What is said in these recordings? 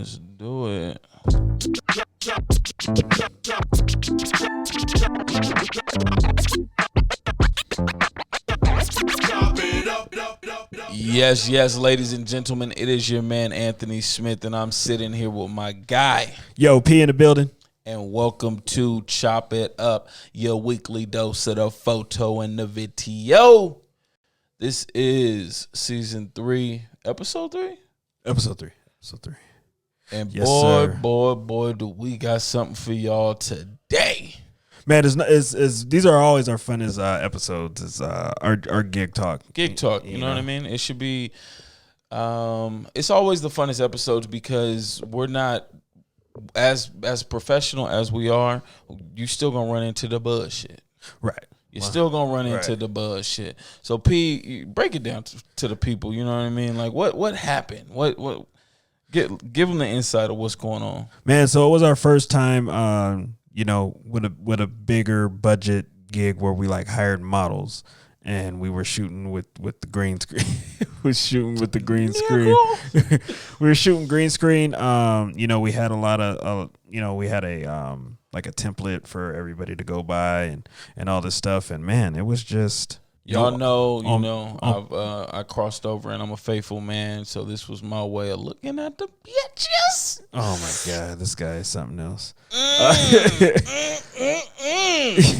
Let's do it. Yes, ladies and gentlemen, it is your man Anthony Smith, and I'm sitting here with my guy. Yo, P in the building. And welcome to Chop It Up, your weekly dose of the photo and the video. This is season 3, episode 3? Episode 3. And yes, boy, do we got something for y'all today. Man, these are always our funnest episodes. It's our gig talk. Gig talk, you know what I mean? It should be, it's always the funnest episodes because we're not, as professional as we are, you still gonna run into the bullshit. Right. You're still gonna run into the bullshit. So P, break it down to the people. You know what I mean? Like what happened? What give them the insight of what's going on. Man, so it was our first time, with a bigger budget gig where we like hired models and we were shooting with the green screen. We were shooting green screen. We had a lot of we had a like a template for everybody to go by and all this stuff, and man, it was just I crossed over and I'm a faithful man, so this was my way of looking at the bitches. Oh my God, this guy is something else.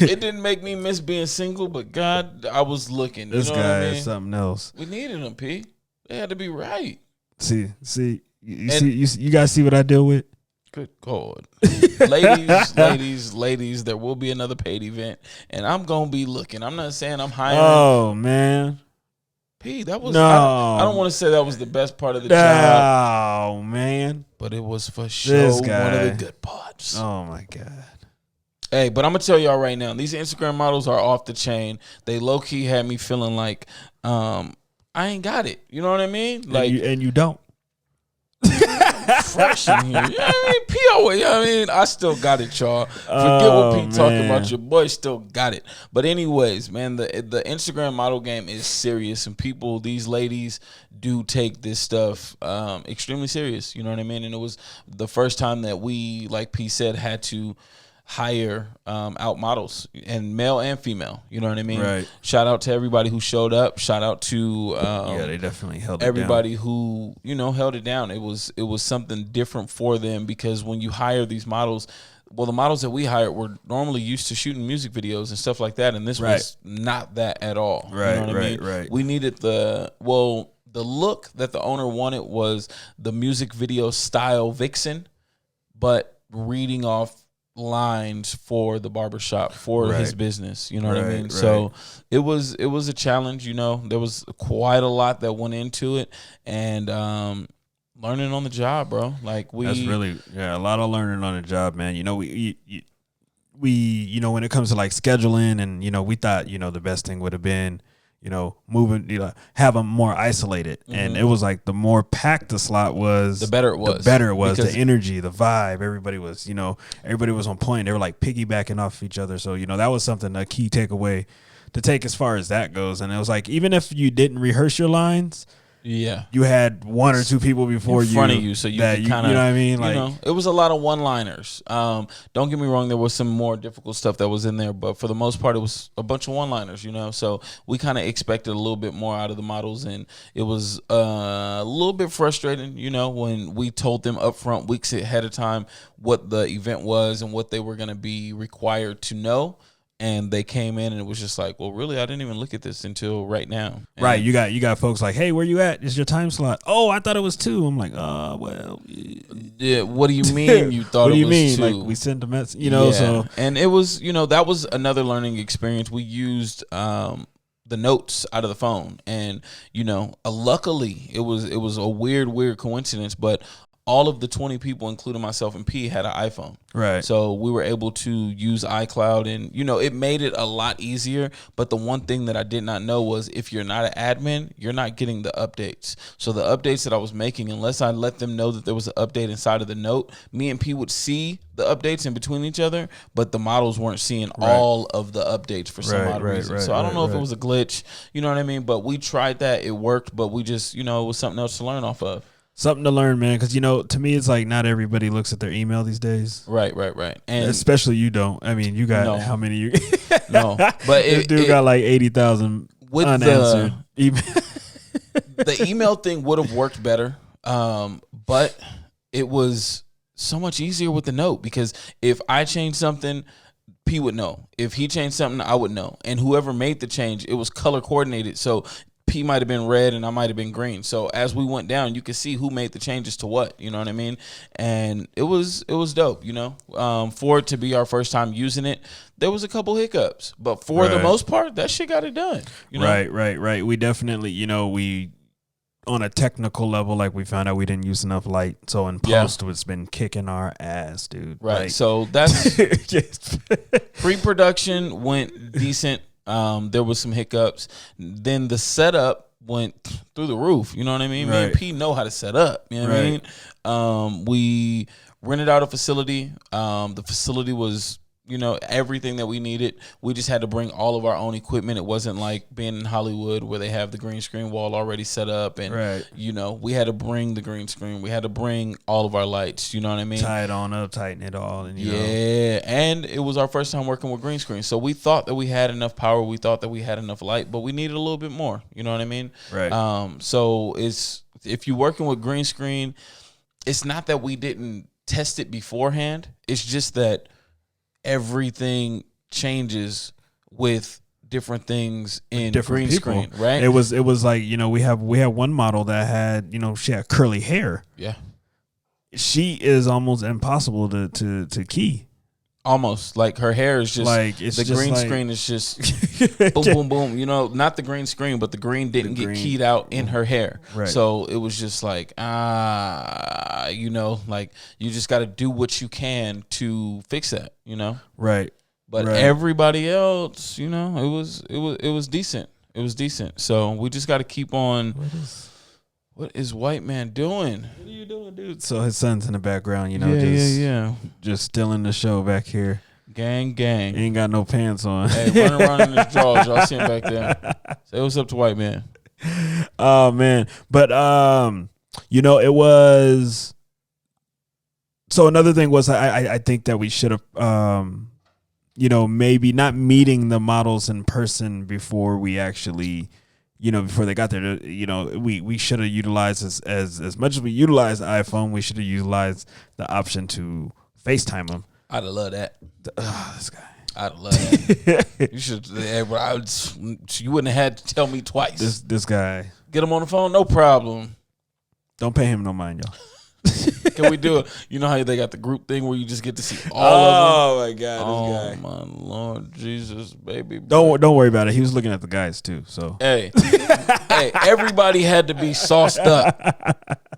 It didn't make me miss being single, but God, I was looking. This guy is something else. We needed them, P. They had to be right. See, you guys see what I deal with? Good God. ladies, there will be another paid event, and I'm going to be looking. I'm not saying I'm hiring. Oh, man. P, that was, no. I don't want to say that was the best part of the job. Oh, man. But it was for sure one of the good parts. Oh, my God. Hey, but I'm going to tell y'all right now, these Instagram models are off the chain. They low-key had me feeling like I ain't got it. You know what I mean? Like, and you don't. Fresh in here. You know what I mean? P.O. You know what I mean? I still got it, y'all. Forget what P talking about. Your boy still got it. But anyways, man, the Instagram model game is serious, and these ladies do take this stuff extremely serious. You know what I mean? And it was the first time that we, like P said, had to hire out models, and male and female. You know what I mean? Right. Shout out to everybody who showed up. Shout out to they definitely held everybody it down. who held it down. It was something different for them, because when you hire these models, well, the models that we hired were normally used to shooting music videos and stuff like that, and this was not that at all. Right, you know what I mean? Right. We needed the look that the owner wanted was the music video style vixen, but reading off lines for the barbershop for his business. You know what I mean? So it was a challenge. There was quite a lot that went into it, and learning on the job, bro. Like that's really a lot of learning on the job, man. We when it comes to like scheduling, and we thought the best thing would have been moving, have them more isolated. Mm-hmm. And it was like the more packed the slot was, the better it was. The energy, the vibe, everybody was on point. They were like piggybacking off each other. So, that was a key takeaway to take as far as that goes. And it was like, even if you didn't rehearse your lines, you had one or two people before in front of you, so you could kind of, you know what I mean? Like, it was a lot of one-liners. Don't get me wrong, there was some more difficult stuff that was in there, but for the most part, it was a bunch of one-liners. So we kind of expected a little bit more out of the models, and it was a little bit frustrating. When we told them upfront weeks ahead of time what the event was and what they were going to be required to know. And they came in and it was just like, well, really, I didn't even look at this until right now. And right. You got folks like, hey, where you at? It's your time slot. Oh, I thought it was 2. I'm like, well. Yeah. What do you mean you thought it was 2? What do you mean? 2? Like, we sent a message, so. And it was, that was another learning experience. We used the notes out of the phone. And, luckily, it was a weird coincidence, but all of the 20 people, including myself and P, had an iPhone. Right. So we were able to use iCloud, and, it made it a lot easier. But the one thing that I did not know was if you're not an admin, you're not getting the updates. So the updates that I was making, unless I let them know that there was an update inside of the note, me and P would see the updates in between each other, but the models weren't seeing all of the updates for some odd reason. So I don't know if it was a glitch, you know what I mean? But we tried that. It worked, but we just, it was something else to learn off of. Something to learn, man. Because to me, it's like not everybody looks at their email these days. Right. And especially you don't. I mean, you got how many? No, but this dude got like 80,000 unanswered email. The email thing would have worked better, but it was so much easier with the note, because if I changed something, P would know. If he changed something, I would know. And whoever made the change, it was color coordinated. So P might have been red and I might have been green. So as we went down, you could see who made the changes to what. You know what I mean? And it was dope. For it to be our first time using it, there was a couple hiccups, but for the most part, that shit got it done. Right. We definitely, we on a technical level, like we found out we didn't use enough light. So in post, it's been kicking our ass, dude. Right. So that's pre-production went decent. There was some hiccups. Then the setup went through the roof. You know what I mean? Me and P know how to set up. You know what I mean? We rented out a facility. The facility was, everything that we needed. We just had to bring all of our own equipment. It wasn't like being in Hollywood where they have the green screen wall already set up. And, we had to bring the green screen. We had to bring all of our lights. You know what I mean? Tie it on up, tighten it all. And, and it was our first time working with green screen. So we thought that we had enough power. We thought that we had enough light, but we needed a little bit more. You know what I mean? Right. So if you're working with green screen, it's not that we didn't test it beforehand. It's just that everything changes with different things in different green screen, right? It was like, we had one model that had, she had curly hair. Yeah. She is almost impossible to key. Almost like her hair is just like it's the just green like, screen is just boom, boom, boom. Not the green screen, but the green didn't get keyed out in her hair. Right. So it was just like, like you just got to do what you can to fix that, Right. But everybody else, it was decent. It was decent. So we just got to keep on. What is white man doing? What are you doing, dude? So his son's in the background, just stealing the show back here. Gang. He ain't got no pants on. Hey, running around in his drawers. Y'all see him back there. Say what's up to white man. Oh, man. But, it was. So another thing was I think that we should have, maybe not meeting the models in person before we actually, before they got there. We should have utilized as much as we utilized the iPhone, we should have utilized the option to FaceTime them. I'd have loved that. This guy. I'd have loved that. You should. You wouldn't have had to tell me twice. This guy. Get him on the phone, no problem. Don't pay him no mind, y'all. Can we do it? You know how they got the group thing where you just get to see all of them? Oh my God, this guy. My Lord Jesus, baby. Don't worry about it. He was looking at the guys too. So hey, everybody had to be sauced up,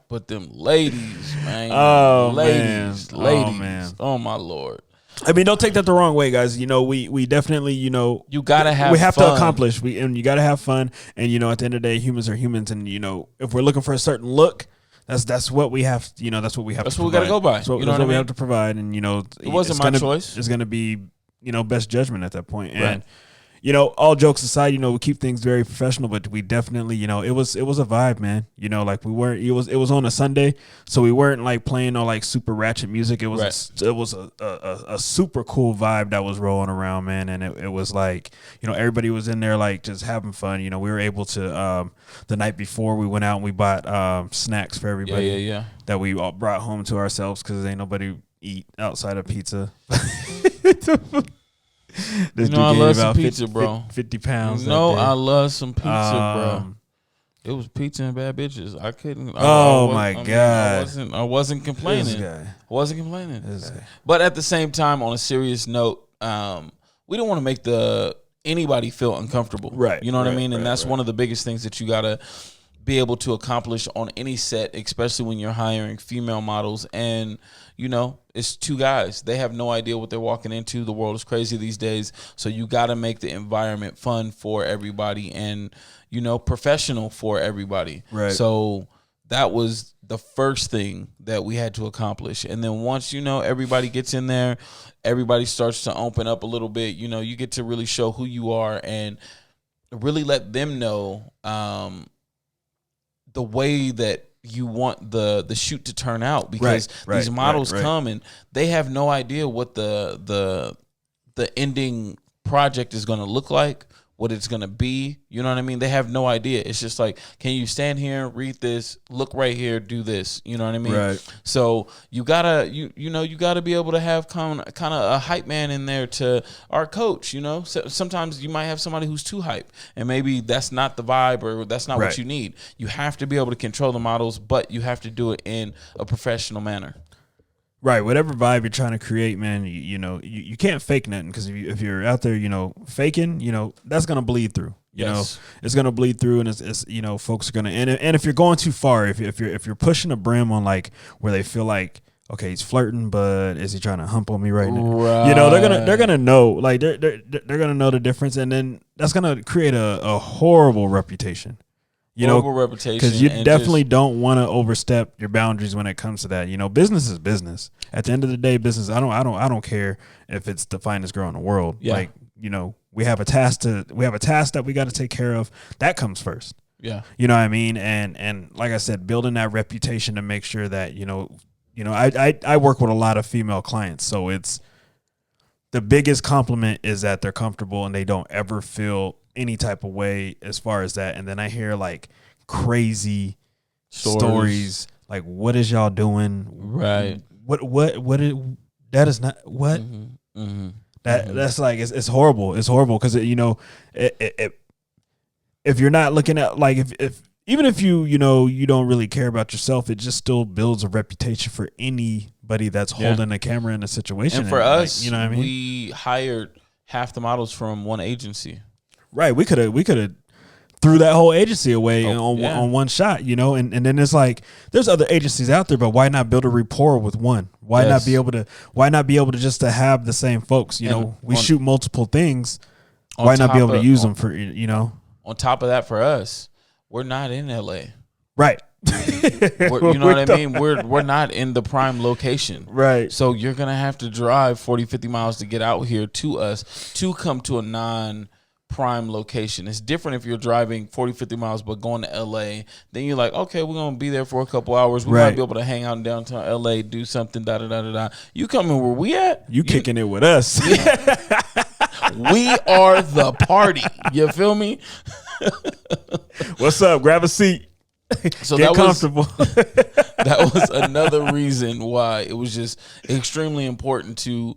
but them ladies, man. Ladies. Oh man. Oh my Lord. I mean, don't take that the wrong way, guys. We definitely, you gotta have. We have fun. to accomplish. And you gotta have fun. And at the end of the day, humans are humans. And if we're looking for a certain look, that's what we have. That's what we have. That's to what provide. we gotta go by. That's what we have to provide. And it wasn't my choice. It's gonna be best judgment at that point. And all jokes aside, we keep things very professional, but we definitely, it was a vibe, man. Like we weren't. It was on a Sunday, so we weren't like playing on like super ratchet music. It was a super cool vibe that was rolling around, man. And it was like, everybody was in there like just having fun. We were able to the night before we went out and we bought snacks for everybody. Yeah. That we all brought home to ourselves because ain't nobody eat outside of pizza. This I love some pizza, bro. 50 pounds. I love some pizza, bro. It was pizza and bad bitches. I couldn't. God! I wasn't complaining. This guy. I wasn't complaining. This guy. But at the same time, on a serious note, we don't want to make anybody feel uncomfortable. Right. You know what I mean? And that's one of the biggest things that you gotta be able to accomplish on any set, especially when you're hiring female models. And it's two guys. They have no idea what they're walking into. The world is crazy these days. So you got to make the environment fun for everybody and, professional for everybody. Right. So that was the first thing that we had to accomplish. And then once, everybody gets in there, everybody starts to open up a little bit. You get to really show who you are and really let them know the way that you want the shoot to turn out, because these models come and they have no idea what the ending project is going to look like, what it's going to be. You know what I mean? They have no idea. It's just like, can you stand here, read this, look right here, do this? You know what I mean? Right. So you gotta, you gotta be able to have kind of a hype man in there to our coach. You know, so sometimes you might have somebody who's too hype, and maybe that's not the vibe, or that's not what you need. You have to be able to control the models, but you have to do it in a professional manner. Right, whatever vibe you're trying to create, man, you can't fake nothing, because if you're out there, faking, that's gonna bleed through. You know, it's gonna bleed through, and it's folks are gonna, and if you're going too far, if you're pushing a brim on like where they feel like, okay, he's flirting, but is he trying to hump on me right now? Right. They're gonna know, like they're gonna know the difference, and then that's gonna create a horrible reputation. Horrible reputation, because you definitely don't want to overstep your boundaries when it comes to that. Business is business. At the end of the day, business. I don't care if it's the finest girl in the world. Yeah. Like, we have a task that we got to take care of. That comes first. Yeah. You know what I mean? And like I said, building that reputation to make sure that I work with a lot of female clients, so it's the biggest compliment is that they're comfortable and they don't ever feel any type of way as far as that. And then I hear like crazy stories like, what is y'all doing? Right. What is, that is not what that's like, it's horrible. It's horrible. Cause if you're not looking at, like, if even if you don't really care about yourself, it just still builds a reputation for anybody that's holding a camera in a situation. And for us, like, you know what I mean? We hired half the models from one agency. Right, we could have threw that whole agency away on one shot, and then it's like, there's other agencies out there, but why not build a rapport with one? Why not be able to just to have the same folks? We shoot multiple things. Why not be able to use them for On top of that, for us, we're not in LA. Right. You know what I mean? We're not in the prime location. Right. So you're going to have to drive 40, 50 miles to get out here to us to come to a non-prime location. It's different if you're driving 40, 50 miles but going to LA. Then you're like, okay, we're going to be there for a couple hours. We might be able to hang out in downtown LA, do something, da-da-da-da-da. You coming where we at? You kicking it with us. We are the party. You feel me? What's up? Grab a seat. So get comfortable. That was another reason why it was just extremely important to,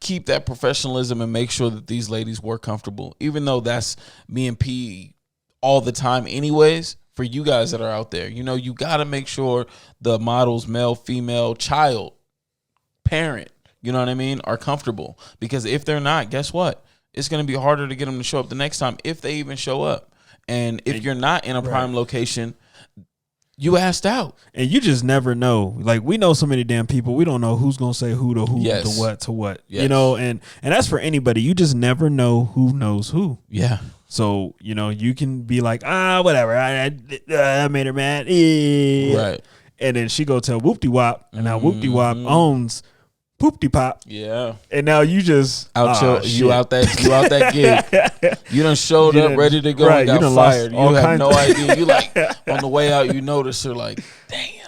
keep that professionalism and make sure that these ladies were comfortable. Even though that's me and P all the time anyways, for you guys that are out there, you got to make sure the models, male, female, child, parent, you know what I mean, are comfortable. Because if they're not, guess what? It's going to be harder to get them to show up the next time, if they even show up. And if you're not in a prime location, you asked out. And you just never know. Like, we know so many damn people. We don't know who's going to say who to who, to what to what. Yes. And that's for anybody. You just never know who knows who. Yeah. So, you can be like, whatever. I made her mad. Right. And then she go tell Whoop-de-Wop. And now Whoop-de-Wop owns Poop-de-Pop. Yeah. And now you just you out that gig. You done showed up ready to go and got fired. You have no idea. You like on the way out, you notice you're like, damn.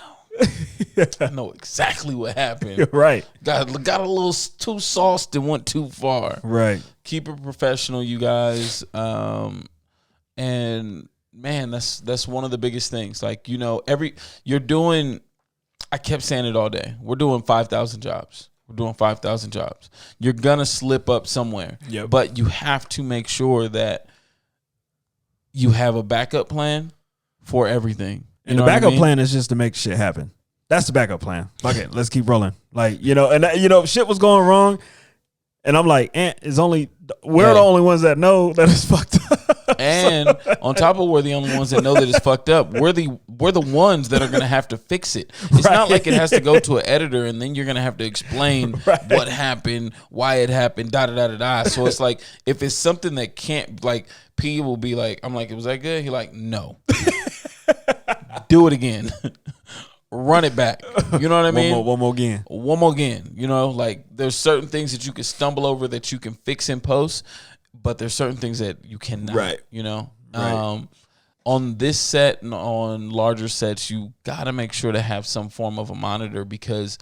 I know exactly what happened. Right. Got a little too sauced and went too far. Right. Keep it professional, you guys. And man, that's one of the biggest things. Like, I kept saying it all day. We're doing 5,000 jobs. We're doing 5,000 jobs. You're going to slip up somewhere. Yep. But you have to make sure that you have a backup plan for everything. And the backup plan is just to make shit happen. That's the backup plan. Fuck it. Let's keep rolling. Like, shit was going wrong. And I'm like, we're the only ones that know that it's fucked up. And on top of we're the only ones that know that it's fucked up, we're the ones that are going to have to fix it. It's not like it has to go to an editor and then you're going to have to explain what happened, why it happened, da-da-da-da-da. So it's like, if it's something that can't, like, P will be like, I'm like, was that good? He like, no. Do it again. Run it back. You know what I mean? One more again. One more again. Like, there's certain things that you can stumble over that you can fix in post, but there's certain things that you cannot. Right. Right. On this set and on larger sets, you got to make sure to have some form of a monitor because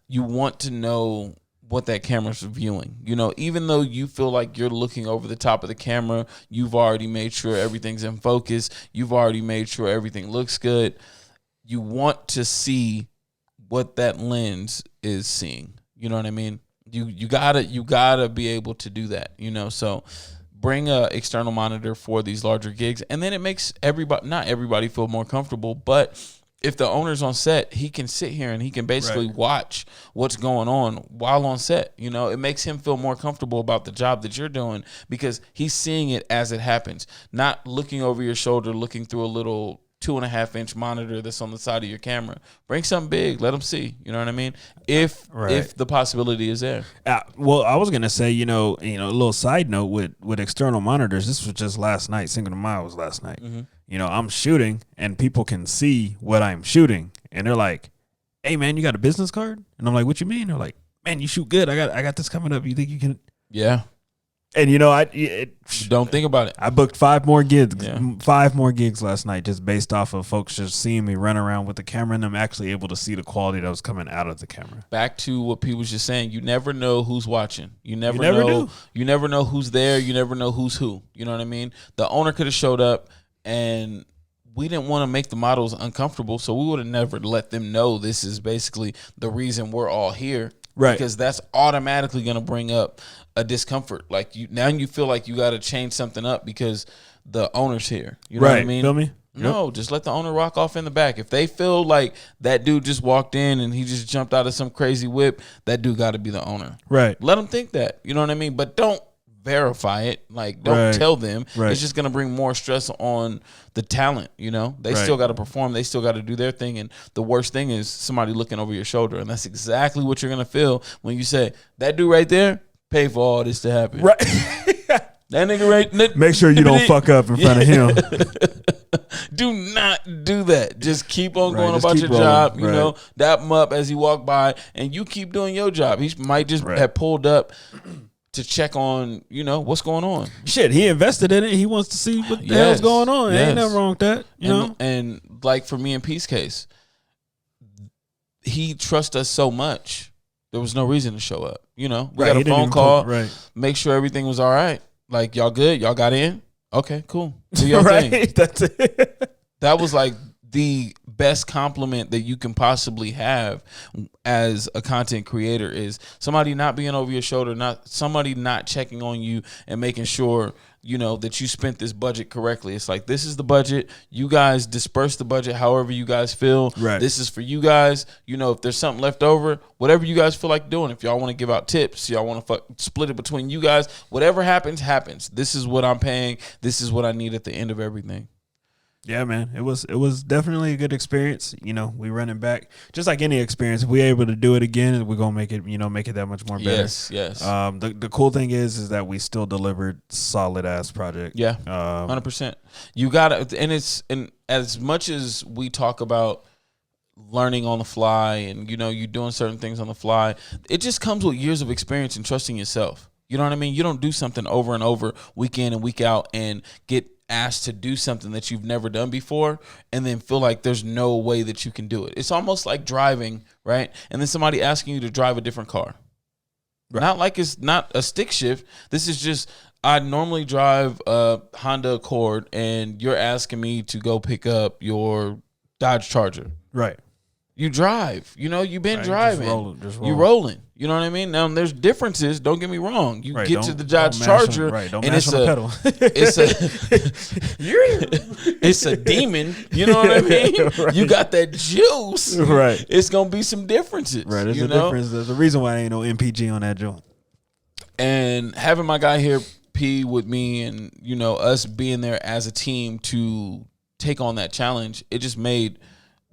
you want to know what that camera's viewing. You know, even though you feel like you're looking over the top of the camera, you've already made sure everything's in focus. You've already made sure everything looks good. You want to see what that lens is seeing. You know what I mean? You gotta be able to do that, you know. So bring a external monitor for these larger gigs, and then it makes not everybody feel more comfortable, but if the owner's on set, he can sit here and he can basically watch what's going on while on set. You know, it makes him feel more comfortable about the job that you're doing because he's seeing it as it happens, not looking over your shoulder, looking through a little 2.5-inch monitor that's on the side of your camera. Bring something big, let them see. You know what I mean? If the possibility is there. Well, I was gonna say, you know, a little side note with external monitors. This was just last night. Cinco de Mayo was last night. Mm-hmm. You know, I'm shooting and people can see what I'm shooting, and they're like, "Hey, man, you got a business card?" And I'm like, "What you mean?" They're like, "Man, you shoot good. I got this coming up. You think you can?" Yeah. And you know, don't think about it. I booked 5 more gigs last night, just based off of folks just seeing me run around with the camera, and I'm actually able to see the quality that was coming out of the camera. Back to what P was just saying, you never know who's watching. You never know. You never know who's there. You never know who's who. You know what I mean? The owner could have showed up, and we didn't want to make the models uncomfortable, so we would have never let them know this is basically the reason we're all here. Right. Because that's automatically going to bring up a discomfort. Like you feel like you got to change something up because the owner's here. You know what I mean? Feel me? No, just let the owner rock off in the back. If they feel like that dude just walked in and he just jumped out of some crazy whip, that dude got to be the owner. Right. Let them think that. You know what I mean? But don't verify it. Like, don't tell them. It's just going to bring more stress on the talent, you know? They still got to perform. They still got to do their thing. And the worst thing is somebody looking over your shoulder. And that's exactly what you're going to feel when you say, that dude right there paid for all this to happen. Right. That nigga right. Make sure you don't fuck up in front of him. Do not do that. Just keep on going about your job. You know, dap him up as he walk by, and you keep doing your job. He might just have pulled up to check on, you know, what's going on. Shit, he invested in it. He wants to see what the hell's going on. Ain't nothing wrong with that. You know? And like for me and Pete's case, he trusts us so much. There was no reason to show up. You know, we got a phone call, make sure everything was all right. Like, y'all good? Y'all got in? Okay, cool. Do your thing. That's it. That was like the best compliment that you can possibly have as a content creator is somebody not being over your shoulder, somebody not checking on you and making sure, you know, that you spent this budget correctly. It's like, this is the budget. You guys disperse the budget however you guys feel. Right. This is for you guys. You know, if there's something left over, whatever you guys feel like doing. If y'all want to give out tips, y'all want to split it between you guys. Whatever happens, happens. This is what I'm paying. This is what I need at the end of everything. Yeah, man, it was definitely a good experience. You know, we running back just like any experience. If we're able to do it again, we're gonna make it that much more better. Yes. The cool thing is that we still delivered solid ass project. Yeah, 100%. You got it, and as much as we talk about learning on the fly, and you know, you doing certain things on the fly, it just comes with years of experience and trusting yourself. You know what I mean? You don't do something over and over, week in and week out, and get asked to do something that you've never done before and then feel like there's no way that you can do it. It's almost like driving, right? And then somebody asking you to drive a different car. Right. Not like it's not a stick shift. This is just, I normally drive a Honda Accord and you're asking me to go pick up your Dodge Charger. Right. You drive, you know, you've been driving. You're rolling. You know what I mean? Now there's differences. Don't get me wrong. You get to the Dodge Charger, and it's a pedal. It's a demon. You know what I mean? You got that juice. Right. It's gonna be some differences. Right. There's a difference. There's a reason why ain't no MPG on that joint. And having my guy here, P, with me, and you know, us being there as a team to take on that challenge, it just made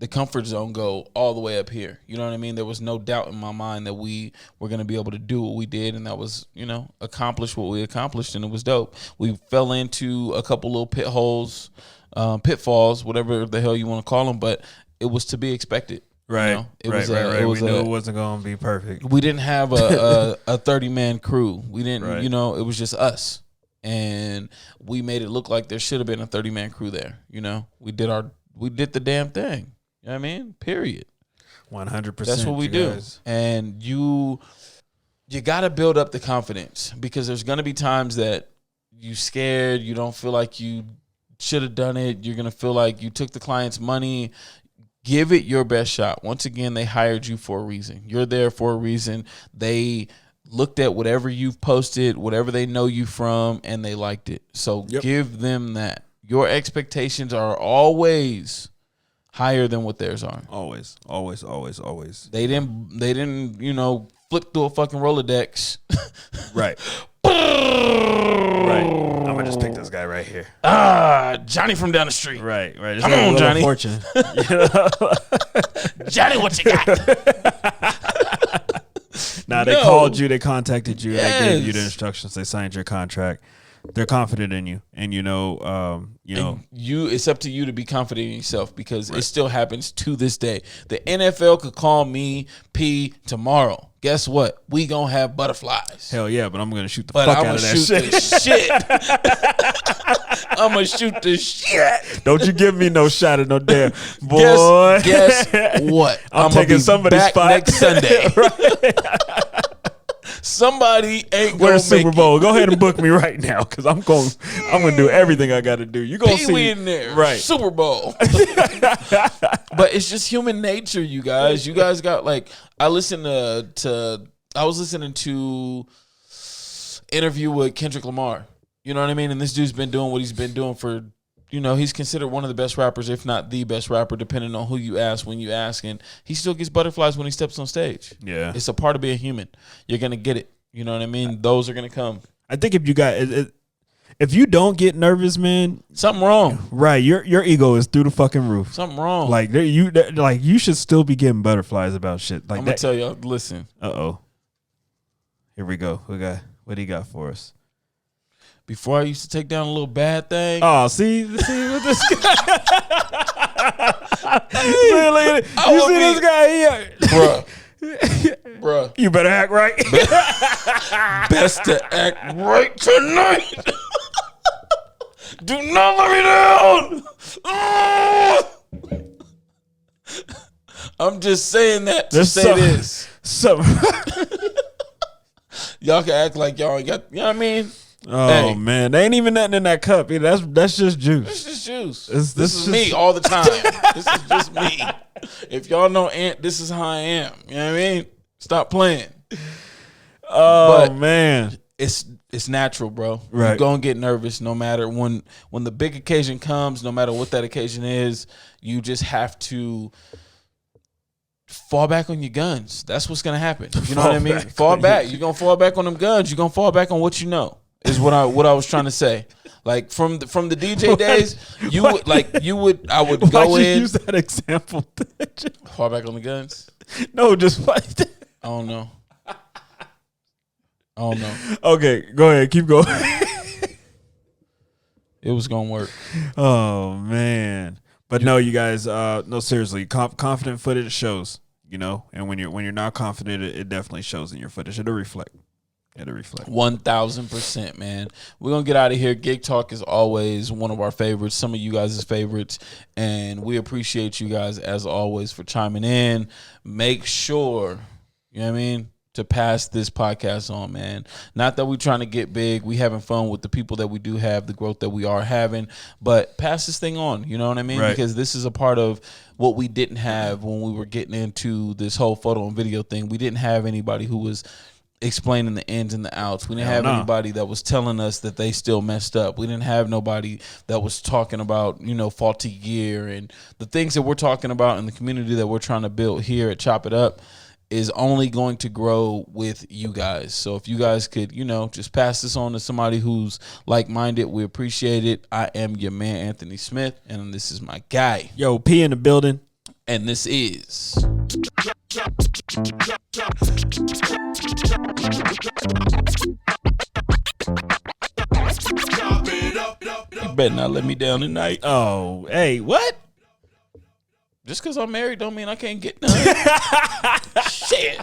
the comfort zone go all the way up here. You know what I mean? There was no doubt in my mind that we were going to be able to do what we did, and that was, you know, accomplish what we accomplished, and it was dope. We fell into a couple little pitfalls, whatever the hell you want to call them, but it was to be expected. Right, you know? Right. We knew it wasn't going to be perfect. We didn't have a 30-man crew. We didn't, you know, it was just us. and we made it look like there should have been a 30-man crew there. You know, we did the damn thing. You know what I mean? Period. 100%. That's what we do. And you got to build up the confidence, because there's going to be times that you scared, you don't feel like you should have done it. You're going to feel like you took the client's money. Give it your best shot. Once again, they hired you for a reason. You're there for a reason. They looked at whatever you've posted, whatever they know you from, and they liked it. So give them that. Your expectations are always higher than what theirs are. Always. They didn't, flip through a fucking Rolodex. Right. Right. I'm gonna just pick this guy right here. Johnny from down the street. Right. Just come on, Johnny. Fortune. Johnny, what you got? Nah, they called you, they contacted you, they gave you the instructions, they signed your contract. They're confident in you, and it's up to you to be confident in yourself, because it still happens to this day. The NFL could call me P tomorrow. Guess what? We gonna have butterflies. Hell yeah, but I'm gonna shoot the fuck out of that shit. I'm gonna shoot the shit. Don't you give me no shot at no damn boy. Guess what? I'm taking somebody's spot next Sunday. Somebody ain't gonna Where's Super make Bowl? it. Go ahead and book me right now, because I'm gonna do everything I got to do. You gonna see we in there, right? Super Bowl. But it's just human nature, you guys. You guys got I was listening to interview with Kendrick Lamar. You know what I mean? And this dude's been doing what he's been doing for. He's considered one of the best rappers, if not the best rapper, depending on who you ask, when you ask. And he still gets butterflies when he steps on stage. Yeah. It's a part of being human. You're going to get it. You know what I mean? Those are going to come. I think if you don't get nervous, man, something wrong. Right. Your ego is through the fucking roof. Something wrong. You should still be getting butterflies about shit. I'm going to tell you, listen. Uh-oh. Here we go. What do you got for us? Before I used to take down a little bad thing. Oh, see what this guy. You see this guy here, bruh. You better act right. Best to act right tonight. Do not let me down. I'm just saying that to say this. Y'all can act like y'all ain't got. You know what I mean? Oh man, there ain't even nothing in that cup. That's just juice. It's just juice. This is me all the time. This is just me. If y'all know Ant, this is how I am. You know what I mean? Stop playing. Oh man, it's natural, bro. Right. You're gonna get nervous no matter when the big occasion comes. No matter what that occasion is, you just have to fall back on your guns. That's what's gonna happen. You know what I mean? Fall back. You're gonna fall back on them guns. You're gonna fall back on what you know. Is what I was trying to say. Like from the DJ days, I would Why'd go you in. use that example? Fall back on the guns. No, just like that. I don't know. Okay, go ahead. Keep going. It was gonna work. Oh man, but no, you guys. No, seriously, confident footage shows. And when you're not confident, it definitely shows in your footage. It'll reflect. 1000%, man. We're gonna get out of here. Gig Talk is always one of our favorites, some of you guys' favorites, and we appreciate you guys as always for chiming in. Make sure, you know what I mean, to pass this podcast on, man. Not that we're trying to get big. We having fun with the people that we do have, the growth that we are having, but pass this thing on, you know what I mean? Right. Because this is a part of what we didn't have when we were getting into this whole photo and video thing. We didn't have anybody who was explaining the ins and the outs. We didn't have anybody that was telling us that they still messed up. We didn't have nobody that was talking about, faulty gear, and the things that we're talking about in the community that we're trying to build here at Chop It Up is only going to grow with you guys. So if you guys could, just pass this on to somebody who's like-minded, we appreciate it. I am your man, Anthony Smith, and this is my guy. Yo, P in the building. And this is... You better not let me down tonight. Oh, hey, what? Just because I'm married don't mean I can't get none. Shit.